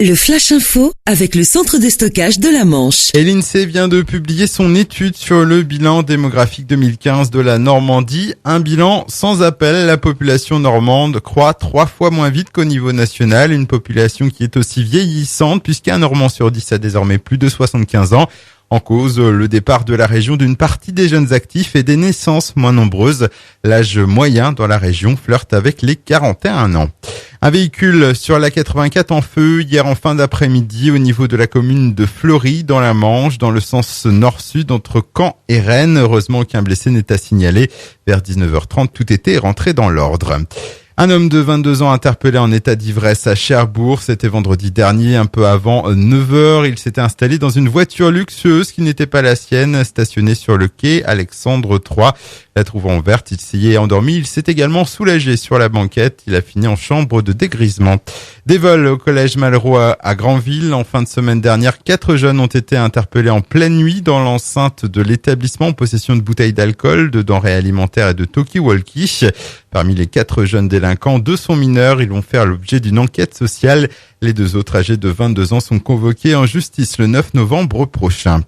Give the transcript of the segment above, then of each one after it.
Le Flash Info avec le centre de stockage de la Manche. Et l'INSEE vient de publier son étude sur le bilan démographique 2015 de la Normandie. Un bilan sans appel. La population normande croît 3 fois moins vite qu'au niveau national. Une population qui est aussi vieillissante puisqu'un Normand sur 10 a désormais plus de 75 ans. En cause, le départ de la région d'une partie des jeunes actifs et des naissances moins nombreuses. L'âge moyen dans la région flirte avec les 41 ans. Un véhicule sur la 84 en feu hier en fin d'après-midi au niveau de la commune de Fleury dans la Manche, dans le sens nord-sud entre Caen et Rennes. Heureusement qu'un blessé n'est à signaler. Vers 19h30, tout était rentré dans l'ordre. Un homme de 22 ans interpellé en état d'ivresse à Cherbourg. C'était vendredi dernier, un peu avant 9h. Il s'était installé dans une voiture luxueuse qui n'était pas la sienne, stationnée sur le quai Alexandre III. La trouvant verte, il s'y est endormi. Il s'est également soulagé sur la banquette. Il a fini en chambre de dégrisement. Des vols au collège Malraux à Granville. En fin de semaine dernière, 4 jeunes ont été interpellés en pleine nuit dans l'enceinte de l'établissement en possession de bouteilles d'alcool, de denrées alimentaires et de talkie-walkie. Parmi les 4 jeunes délinquants, 2 sont mineurs. Ils vont faire l'objet d'une enquête sociale. Les 2 autres âgés de 22 ans sont convoqués en justice le 9 novembre prochain.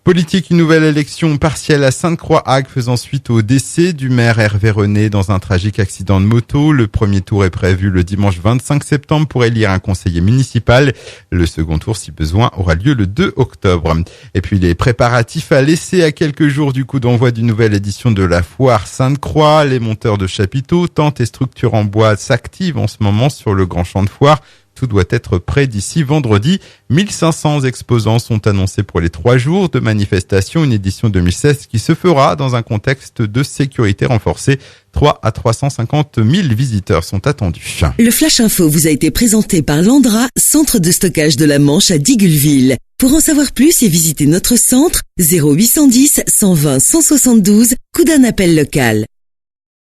Politique, une nouvelle élection partielle à Sainte-Croix-Hague faisant suite au décès du maire Hervé René dans un tragique accident de moto. Le premier tour est prévu le dimanche 25 septembre pour élire un conseiller municipal. Le second tour, si besoin, aura lieu le 2 octobre. Et puis les préparatifs à l'essai à quelques jours du coup d'envoi d'une nouvelle édition de la foire Sainte-Croix. Les monteurs de chapiteaux, tentes et structures en bois s'activent en ce moment sur le grand champ de foire. Tout doit être prêt d'ici vendredi. 1500 exposants sont annoncés pour les 3 jours de manifestation. Une édition 2016 qui se fera dans un contexte de sécurité renforcée. 3 à 350 000 visiteurs sont attendus. Le Flash Info vous a été présenté par Landra, centre de stockage de la Manche à Digoulville. Pour en savoir plus et visiter notre centre, 0810 120 172, coup d'un appel local.